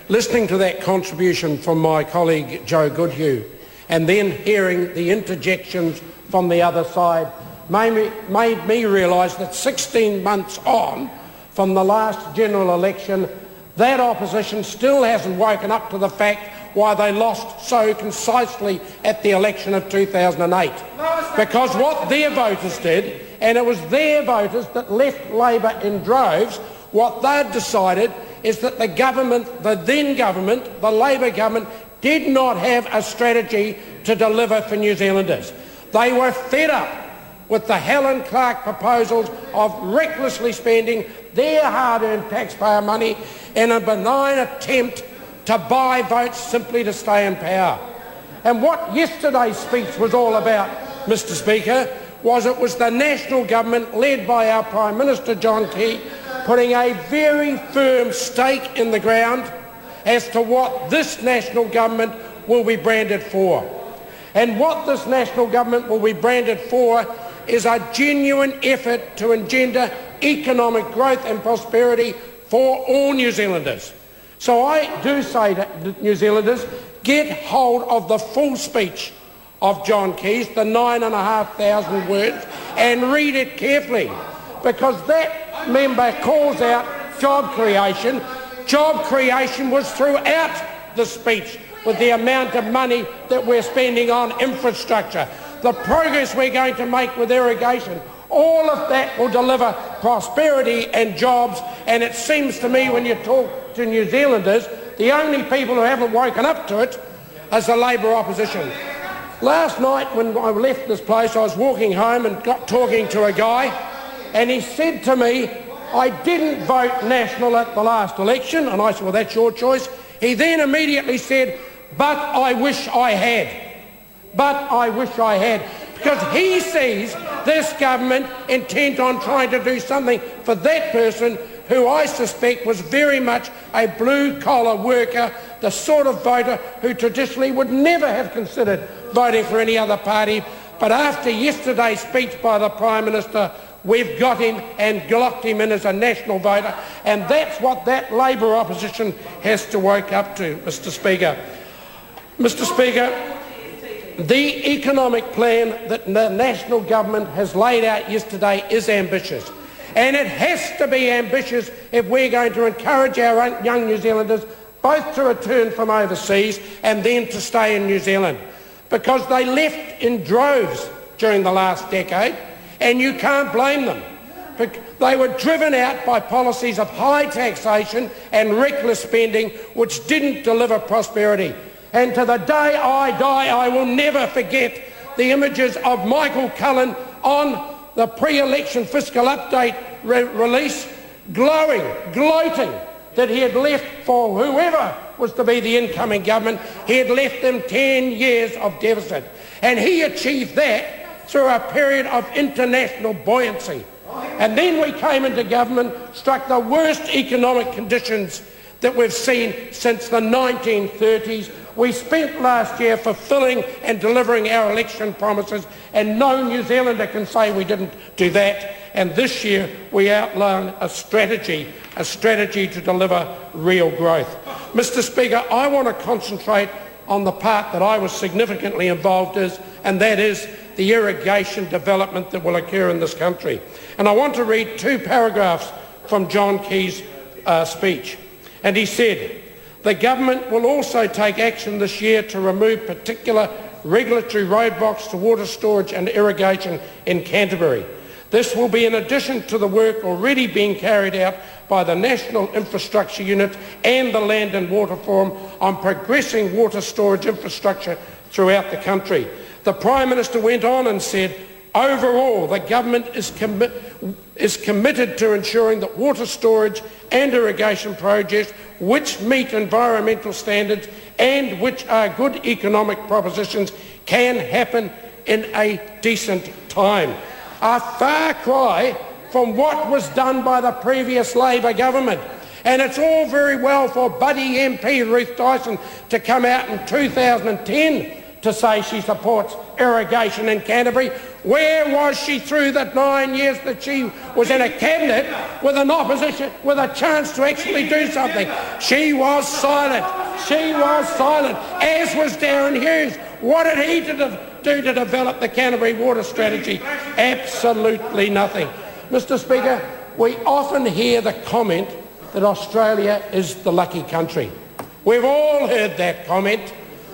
listening to that contribution from my colleague Joe Goodhue and then hearing the interjections from the other side made me realise that 16 months on from the last general election, that opposition still hasn't woken up to the fact why they lost so concisely at the election of 2008. Because what their voters did, and it was their voters that left Labor in droves, what they'd decided is that the government, the then government, the Labor government, did not have a strategy to deliver for New Zealanders. They were fed up with the Helen Clark proposals of recklessly spending their hard-earned taxpayer money in a benign attempt to buy votes simply to stay in power. And what yesterday's speech was all about, Mr Speaker, was it was the national government led by our Prime Minister John Key putting a very firm stake in the ground as to what this national government will be branded for. And what this national government will be branded for is a genuine effort to engender economic growth and prosperity for all New Zealanders. So I do say to New Zealanders, get hold of the full speech of John Key's, the 9,500 words, and read it carefully, because that member calls out job creation. Job creation was throughout the speech with the amount of money that we're spending on infrastructure, the progress we're going to make with irrigation. All of that will deliver prosperity and jobs, and it seems to me when you talk to New Zealanders, the only people who haven't woken up to it is the Labor opposition. Last night when I left this place, I was walking home and got talking to a guy, and he said to me, I didn't vote National at the last election, and I said, well, that's your choice. He then immediately said, but I wish I had. But I wish I had. Because he sees this government intent on trying to do something for that person who I suspect was very much a blue-collar worker, the sort of voter who traditionally would never have considered voting for any other party. But after yesterday's speech by the Prime Minister, we've got him and locked him in as a national voter, and that's what that Labor opposition has to wake up to, Mr Speaker. Mr Speaker, the economic plan that the national government has laid out yesterday is ambitious. And it has to be ambitious if we're going to encourage our young New Zealanders both to return from overseas and then to stay in New Zealand. Because they left in droves during the last decade, and you can't blame them. They were driven out by policies of high taxation and reckless spending which didn't deliver prosperity. And to the day I die, I will never forget the images of Michael Cullen on the pre-election fiscal update release, gloating that he had left for whoever was to be the incoming government. He had left them 10 years of deficit. And he achieved that through a period of international buoyancy. And then we came into government, struck the worst economic conditions that we've seen since the 1930s. We spent last year fulfilling and delivering our election promises, and no New Zealander can say we didn't do that. And this year we outlined a strategy to deliver real growth. Mr Speaker, I want to concentrate on the part that I was significantly involved in, and that is the irrigation development that will occur in this country. And I want to read 2 paragraphs from John Key's speech. And he said, the government will also take action this year to remove particular regulatory roadblocks to water storage and irrigation in Canterbury. This will be in addition to the work already being carried out by the National Infrastructure Unit and the Land and Water Forum on progressing water storage infrastructure throughout the country. The Prime Minister went on and said, overall, the government is committed to ensuring that water storage and irrigation projects which meet environmental standards and which are good economic propositions can happen in a decent time. A far cry from what was done by the previous Labor government. And it's all very well for Buddy MP Ruth Dyson to come out in 2010 to say she supports irrigation in Canterbury, Where was she through the 9 years that she was in a cabinet with an opposition, with a chance to actually do something? She was silent. She was silent, as was Darren Hughes. What did he do to develop the Canterbury Water Strategy? Absolutely nothing. Mr. Speaker, we often hear the comment that Australia is the lucky country. We've all heard that comment.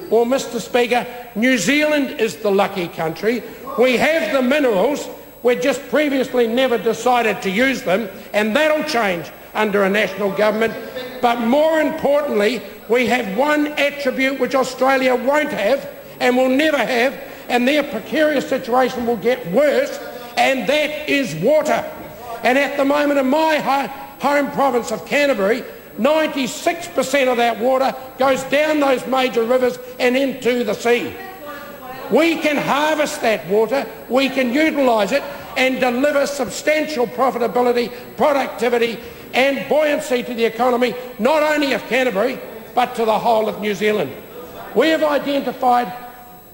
Well, Mr. Speaker, New Zealand is the lucky country. We have the minerals. We'd just previously never decided to use them, and that'll change under a national government. But more importantly, we have one attribute which Australia won't have and will never have, and their precarious situation will get worse, and that is water. And at the moment in my home province of Canterbury, 96% of that water goes down those major rivers and into the sea. We can harvest that water, we can utilise it and deliver substantial profitability, productivity and buoyancy to the economy, not only of Canterbury, but to the whole of New Zealand. We have identified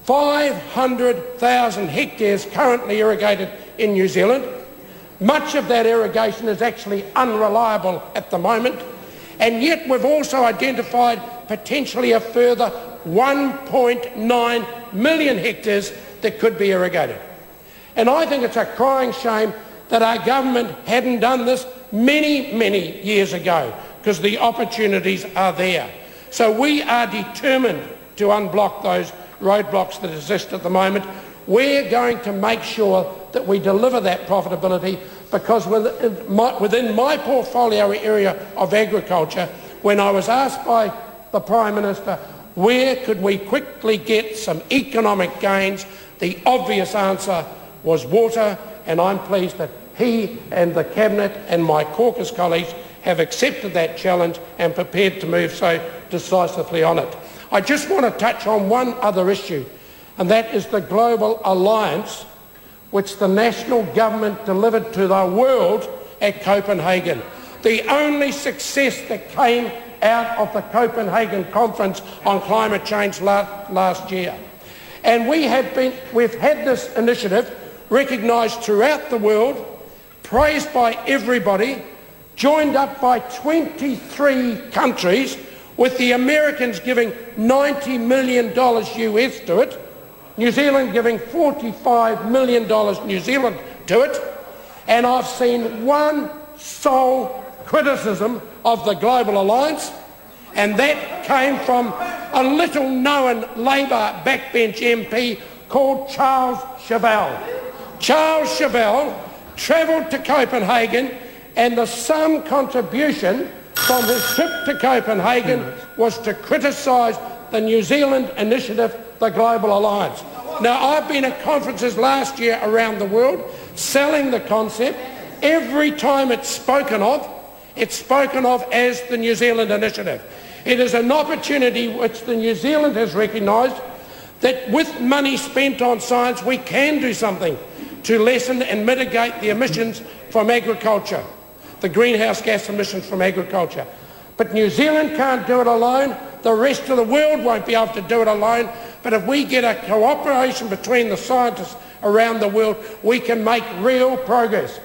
500,000 hectares currently irrigated in New Zealand. Much of that irrigation is actually unreliable at the moment, and yet we've also identified potentially a further 1.9 million hectares that could be irrigated. And I think it's a crying shame that our government hadn't done this many, many years ago, because the opportunities are there. So we are determined to unblock those roadblocks that exist at the moment. We're going to make sure that we deliver that profitability, because within my portfolio area of agriculture, when I was asked by the Prime Minister, where could we quickly get some economic gains, the obvious answer was water, and I'm pleased that he and the Cabinet and my caucus colleagues have accepted that challenge and prepared to move so decisively on it. I just want to touch on one other issue, and that is the global alliance which the national government delivered to the world at Copenhagen. The only success that came out of the Copenhagen Conference on Climate Change last year. And we've had this initiative recognised throughout the world, praised by everybody, joined up by 23 countries, with the Americans giving $90 million US to it, New Zealand giving $45 million New Zealand to it, and I've seen one sole criticism of the Global Alliance, and that came from a little-known Labor backbench MP called Charles Chauvel. Charles Chauvel travelled to Copenhagen, and the sum contribution from his trip to Copenhagen was to criticise the New Zealand initiative, the Global Alliance. Now, I've been at conferences last year around the world selling the concept. Every time it's spoken of as the New Zealand initiative. It is an opportunity which the New Zealand has recognised, that with money spent on science we can do something to lessen and mitigate the emissions from agriculture, the greenhouse gas emissions from agriculture. But New Zealand can't do it alone. The rest of the world won't be able to do it alone. But if we get a cooperation between the scientists around the world, we can make real progress.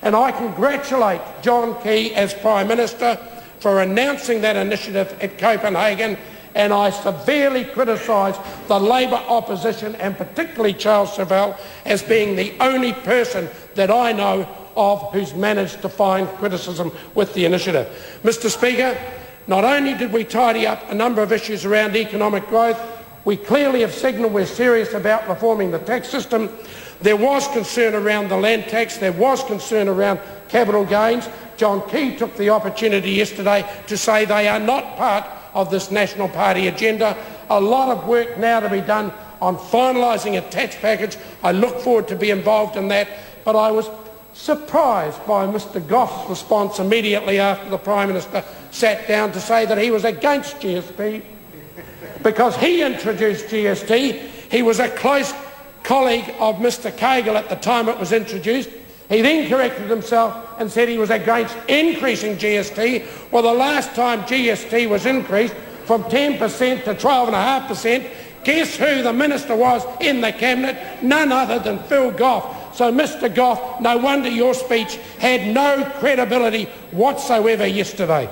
And I congratulate John Key as Prime Minister for announcing that initiative at Copenhagen, and I severely criticise the Labor opposition, and particularly Charles Chauvel, as being the only person that I know of who's managed to find criticism with the initiative. Mr. Speaker, not only did we tidy up a number of issues around economic growth, we clearly have signalled we're serious about reforming the tax system. There was concern around the land tax, there was concern around capital gains. John Key took the opportunity yesterday to say they are not part of this National Party agenda. A lot of work now to be done on finalising a tax package. I look forward to be involved in that, but I was surprised by Mr Goff's response immediately after the Prime Minister sat down to say that he was against GST because he introduced GST. He was a close colleague of Mr Kagel at the time it was introduced. He then corrected himself and said he was against increasing GST. Well, the last time GST was increased from 10% to 12.5%, Guess who the minister was in the cabinet? None other than Phil Goff. So, Mr Goff, no wonder your speech had no credibility whatsoever yesterday.